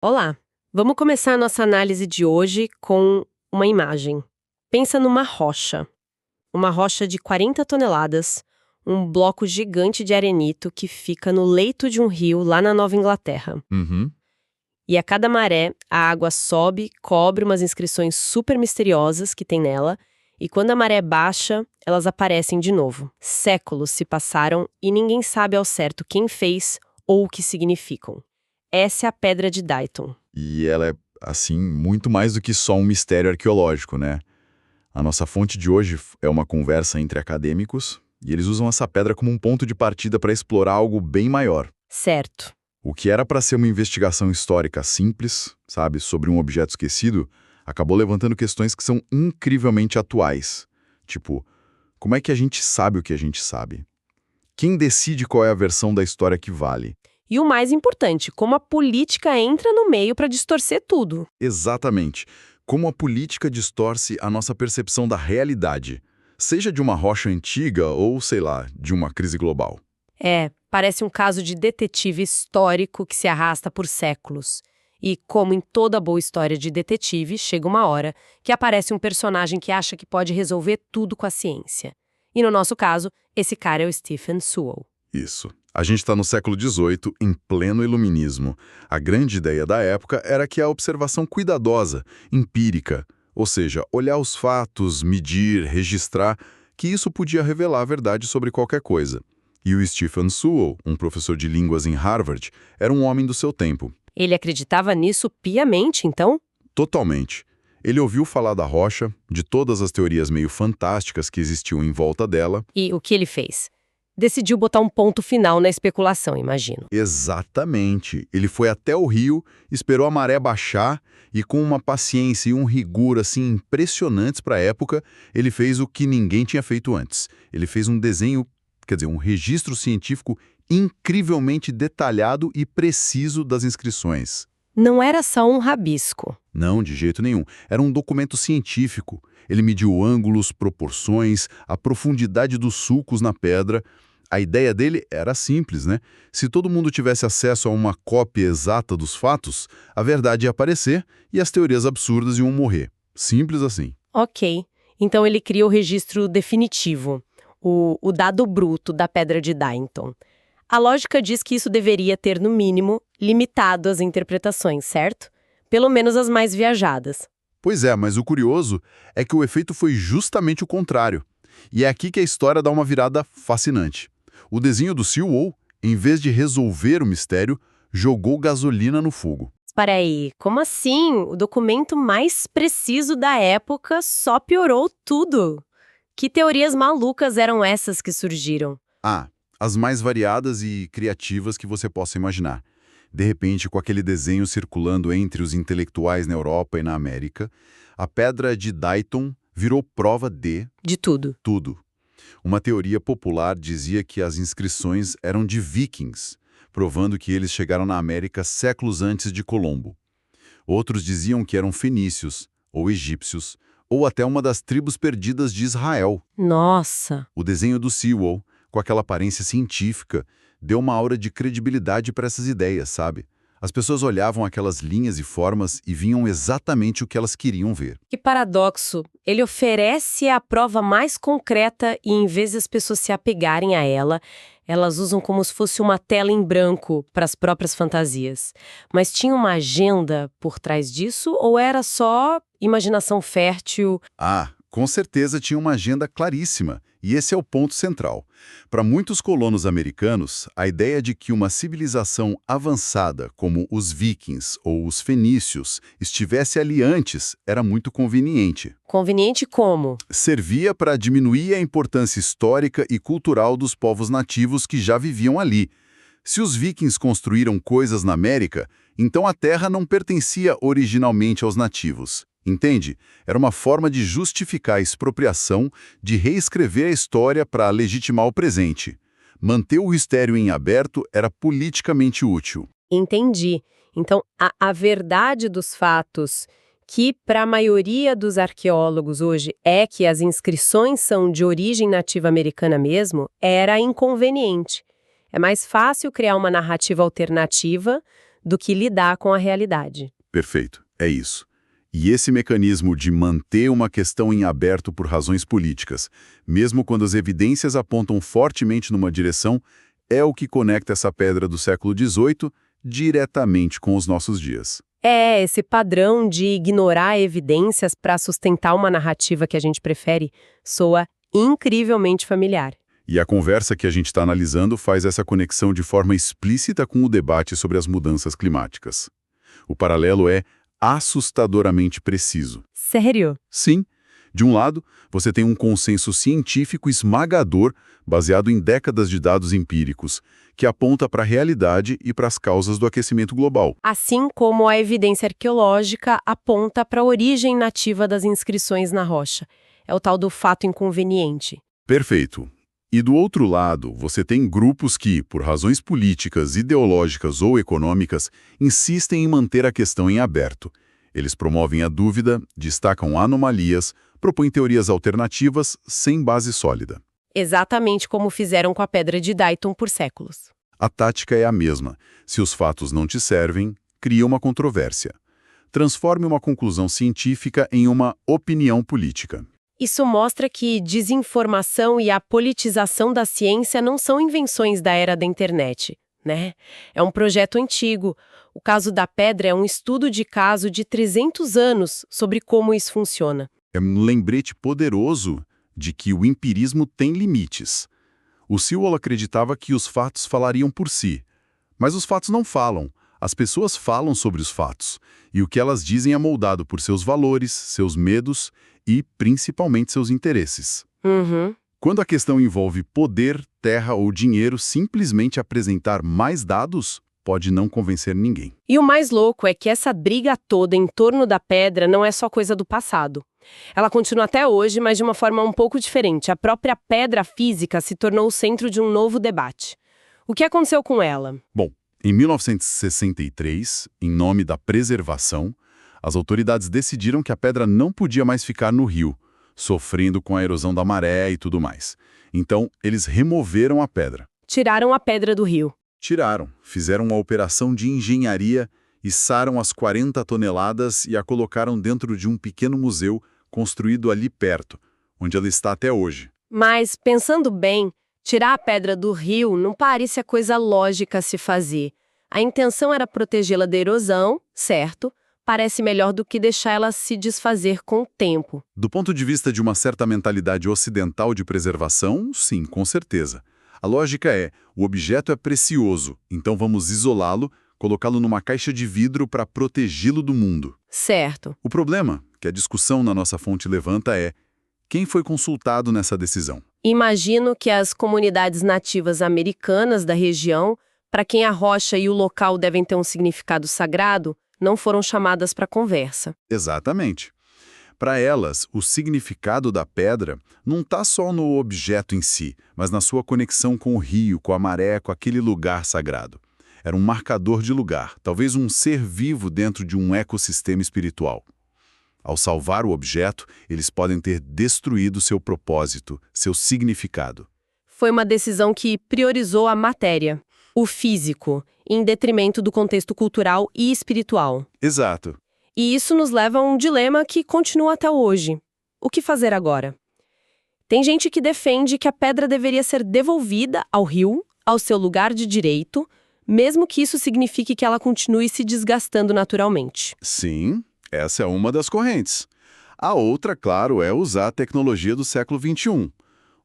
Olá! Vamos começar a nossa análise de hoje com uma imagem. Pensa numa rocha. Uma rocha de 40 toneladas, um bloco gigante de arenito que fica no leito de um rio lá na Nova Inglaterra. Uhum. E a cada maré, a água sobe, cobre umas inscrições super misteriosas que tem nela, e quando a maré baixa, elas aparecem de novo. Séculos se passaram e ninguém sabe ao certo quem fez ou o que significam. Essa é a Pedra de Dayton. E ela é, assim, muito mais do que só um mistério arqueológico, né? A nossa fonte de hoje é uma conversa entre acadêmicos, e eles usam essa pedra como um ponto de partida para explorar algo bem maior. Certo. O que era para ser uma investigação histórica simples, sabe, sobre um objeto esquecido, acabou levantando questões que são incrivelmente atuais. Tipo, como é que a gente sabe o que a gente sabe? Quem decide qual é a versão da história que vale? E o mais importante, como a política entra no meio para distorcer tudo. Exatamente. Como a política distorce a nossa percepção da realidade, seja de uma rocha antiga ou, sei lá, de uma crise global. Parece um caso de detetive histórico que se arrasta por séculos. E, como em toda boa história de detetive, chega uma hora que aparece um personagem que acha que pode resolver tudo com a ciência. E no nosso caso, esse cara é o Stephen Sewell. Isso. A gente está no século XVIII, em pleno iluminismo. A grande ideia da época era que a observação cuidadosa, empírica, ou seja, olhar os fatos, medir, registrar, que isso podia revelar a verdade sobre qualquer coisa. E o Stephen Sewell, um professor de línguas em Harvard, era um homem do seu tempo. Ele acreditava nisso piamente, então? Totalmente. Ele ouviu falar da rocha, de todas as teorias meio fantásticas que existiam em volta dela. E o que ele fez? Decidiu botar um ponto final na especulação, imagino. Exatamente. Ele foi até o rio, esperou a maré baixar e, com uma paciência e um rigor assim impressionantes para a época, ele fez o que ninguém tinha feito antes. Ele fez um desenho, um registro científico incrivelmente detalhado e preciso das inscrições. Não era só um rabisco. Não, de jeito nenhum. Era um documento científico. Ele mediu ângulos, proporções, a profundidade dos sulcos na pedra. A ideia dele era simples, né? Se todo mundo tivesse acesso a uma cópia exata dos fatos, a verdade ia aparecer e as teorias absurdas iam morrer. Simples assim. Ok. Então ele cria o registro definitivo, o dado bruto da Pedra de Dayton. A lógica diz que isso deveria ter, no mínimo, limitado as interpretações, certo? Pelo menos as mais viajadas. Pois é, mas o curioso é que o efeito foi justamente o contrário. E é aqui que a história dá uma virada fascinante. O desenho do Sewell, em vez de resolver o mistério, jogou gasolina no fogo. Espera aí, como assim? O documento mais preciso da época só piorou tudo. Que teorias malucas eram essas que surgiram? As mais variadas e criativas que você possa imaginar. De repente, com aquele desenho circulando entre os intelectuais na Europa e na América, a Pedra de Dayton virou prova de tudo. tudo. Uma teoria popular dizia que as inscrições eram de vikings, provando que eles chegaram na América séculos antes de Colombo. Outros diziam que eram fenícios, ou egípcios, ou até uma das tribos perdidas de Israel. Nossa! O desenho do Sewell, com aquela aparência científica, deu uma aura de credibilidade para essas ideias, sabe? As pessoas olhavam aquelas linhas e formas e viam exatamente o que elas queriam ver. Que paradoxo! Ele oferece a prova mais concreta e, em vez das pessoas se apegarem a ela, elas usam como se fosse uma tela em branco para as próprias fantasias. Mas tinha uma agenda por trás disso ou era só imaginação fértil? Com certeza tinha uma agenda claríssima, e esse é o ponto central. Para muitos colonos americanos, a ideia de que uma civilização avançada, como os vikings ou os fenícios, estivesse ali antes, era muito conveniente. Conveniente como? Servia para diminuir a importância histórica e cultural dos povos nativos que já viviam ali. Se os vikings construíram coisas na América, então a terra não pertencia originalmente aos nativos. Entende? Era uma forma de justificar a expropriação, de reescrever a história para legitimar o presente. Manter o mistério em aberto era politicamente útil. Entendi. Então, a verdade dos fatos, que para a maioria dos arqueólogos hoje é que as inscrições são de origem nativa americana mesmo, era inconveniente. É mais fácil criar uma narrativa alternativa do que lidar com a realidade. Perfeito, é isso. E esse mecanismo de manter uma questão em aberto por razões políticas, mesmo quando as evidências apontam fortemente numa direção, é o que conecta essa pedra do século XVIII diretamente com os nossos dias. É, esse padrão de ignorar evidências para sustentar uma narrativa que a gente prefere soa incrivelmente familiar. E a conversa que a gente está analisando faz essa conexão de forma explícita com o debate sobre as mudanças climáticas. O paralelo é assustadoramente preciso. Sério? Sim. De um lado, você tem um consenso científico esmagador, baseado em décadas de dados empíricos, que aponta para a realidade e para as causas do aquecimento global. Assim como a evidência arqueológica aponta para a origem nativa das inscrições na rocha. É o tal do fato inconveniente. Perfeito. E do outro lado, você tem grupos que, por razões políticas, ideológicas ou econômicas, insistem em manter a questão em aberto. Eles promovem a dúvida, destacam anomalias, propõem teorias alternativas sem base sólida. Exatamente como fizeram com a Pedra de Dayton por séculos. A tática é a mesma. Se os fatos não te servem, cria uma controvérsia. Transforme uma conclusão científica em uma opinião política. Isso mostra que desinformação e a politização da ciência não são invenções da era da internet, né? É um projeto antigo. O caso da pedra é um estudo de caso de 300 anos sobre como isso funciona. É um lembrete poderoso de que o empirismo tem limites. O Sewell acreditava que os fatos falariam por si, mas os fatos não falam. As pessoas falam sobre os fatos, e o que elas dizem é moldado por seus valores, seus medos e, principalmente, seus interesses. Quando a questão envolve poder, terra ou dinheiro, simplesmente apresentar mais dados pode não convencer ninguém. E o mais louco é que essa briga toda em torno da pedra não é só coisa do passado. Ela continua até hoje, mas de uma forma um pouco diferente. A própria pedra física se tornou o centro de um novo debate. O que aconteceu com ela? Bom, em 1963, em nome da preservação, as autoridades decidiram que a pedra não podia mais ficar no rio, sofrendo com a erosão da maré e tudo mais. Então, eles removeram a pedra. Tiraram a pedra do rio. Tiraram, fizeram uma operação de engenharia, içaram as 40 toneladas e a colocaram dentro de um pequeno museu construído ali perto, onde ela está até hoje. Mas, pensando bem, tirar a pedra do rio não parece a coisa lógica a se fazer. A intenção era protegê-la da erosão, certo? Parece melhor do que deixar ela se desfazer com o tempo. Do ponto de vista de uma certa mentalidade ocidental de preservação, sim, com certeza. A lógica é, o objeto é precioso, então vamos isolá-lo, colocá-lo numa caixa de vidro para protegê-lo do mundo. Certo. O problema, que a discussão na nossa fonte levanta é, quem foi consultado nessa decisão? Imagino que as comunidades nativas americanas da região, para quem a rocha e o local devem ter um significado sagrado, não foram chamadas para conversa. Exatamente. Para elas, o significado da pedra não está só no objeto em si, mas na sua conexão com o rio, com a maré, com aquele lugar sagrado. Era um marcador de lugar, talvez um ser vivo dentro de um ecossistema espiritual. Ao salvar o objeto, eles podem ter destruído seu propósito, seu significado. Foi uma decisão que priorizou a matéria, o físico, em detrimento do contexto cultural e espiritual. Exato. E isso nos leva a um dilema que continua até hoje. O que fazer agora? Tem gente que defende que a pedra deveria ser devolvida ao rio, ao seu lugar de direito, mesmo que isso signifique que ela continue se desgastando naturalmente. Sim, essa é uma das correntes. A outra, claro, é usar a tecnologia do século XXI. O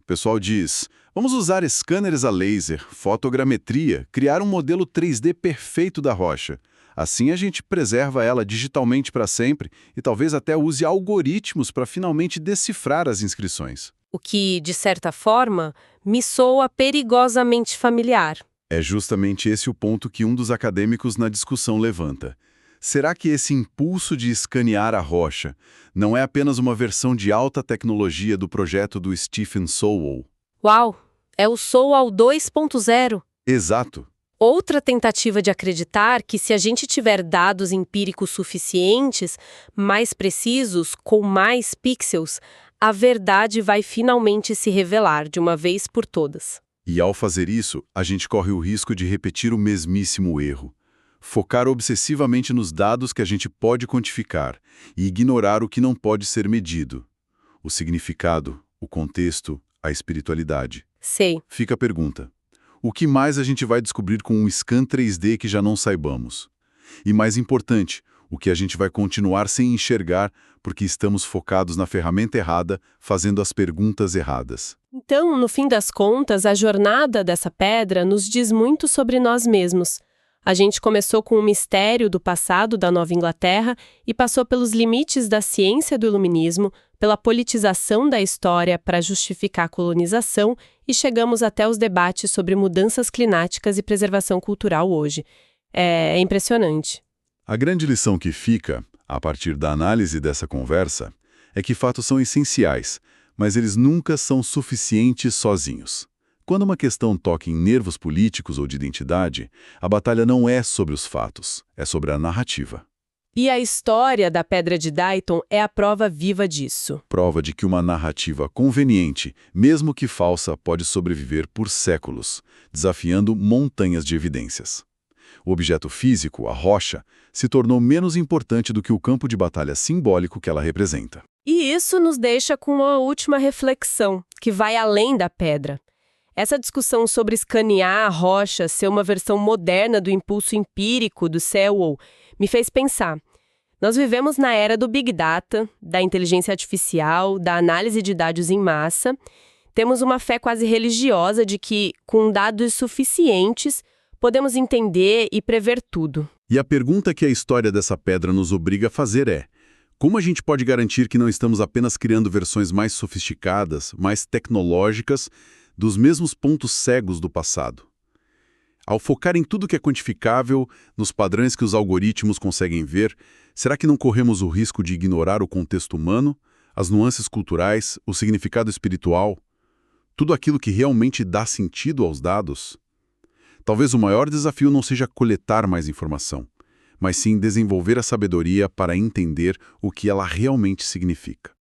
pessoal diz, vamos usar scanners a laser, fotogrametria, criar um modelo 3D perfeito da rocha. Assim a gente preserva ela digitalmente para sempre e talvez até use algoritmos para finalmente decifrar as inscrições. O que, de certa forma, me soa perigosamente familiar. É justamente esse o ponto que um dos acadêmicos na discussão levanta. Será que esse impulso de escanear a rocha não é apenas uma versão de alta tecnologia do projeto do Stephen Sowell? Uau! É o Sowell 2.0. Exato. Outra tentativa de acreditar que se a gente tiver dados empíricos suficientes, mais precisos, com mais pixels, a verdade vai finalmente se revelar de uma vez por todas. E ao fazer isso, a gente corre o risco de repetir o mesmíssimo erro. Focar obsessivamente nos dados que a gente pode quantificar e ignorar o que não pode ser medido. O significado, o contexto, a espiritualidade. Sei. Fica a pergunta: o que mais a gente vai descobrir com um scan 3D que já não saibamos? E mais importante, o que a gente vai continuar sem enxergar porque estamos focados na ferramenta errada, fazendo as perguntas erradas. Então, no fim das contas, a jornada dessa pedra nos diz muito sobre nós mesmos. A gente começou com o mistério do passado da Nova Inglaterra e passou pelos limites da ciência do iluminismo, pela politização da história para justificar a colonização e chegamos até os debates sobre mudanças climáticas e preservação cultural hoje. É impressionante. A grande lição que fica, a partir da análise dessa conversa, é que fatos são essenciais, mas eles nunca são suficientes sozinhos. Quando uma questão toca em nervos políticos ou de identidade, a batalha não é sobre os fatos, é sobre a narrativa. E a história da Pedra de Dayton é a prova viva disso. Prova de que uma narrativa conveniente, mesmo que falsa, pode sobreviver por séculos, desafiando montanhas de evidências. O objeto físico, a rocha, se tornou menos importante do que o campo de batalha simbólico que ela representa. E isso nos deixa com uma última reflexão, que vai além da pedra. Essa discussão sobre escanear a rocha ser uma versão moderna do impulso empírico do Sewell me fez pensar. Nós vivemos na era do Big Data, da inteligência artificial, da análise de dados em massa. Temos uma fé quase religiosa de que, com dados suficientes, podemos entender e prever tudo. E a pergunta que a história dessa pedra nos obriga a fazer é: como a gente pode garantir que não estamos apenas criando versões mais sofisticadas, mais tecnológicas, dos mesmos pontos cegos do passado? Ao focar em tudo que é quantificável, nos padrões que os algoritmos conseguem ver, será que não corremos o risco de ignorar o contexto humano, as nuances culturais, o significado espiritual, tudo aquilo que realmente dá sentido aos dados? Talvez o maior desafio não seja coletar mais informação, mas sim desenvolver a sabedoria para entender o que ela realmente significa.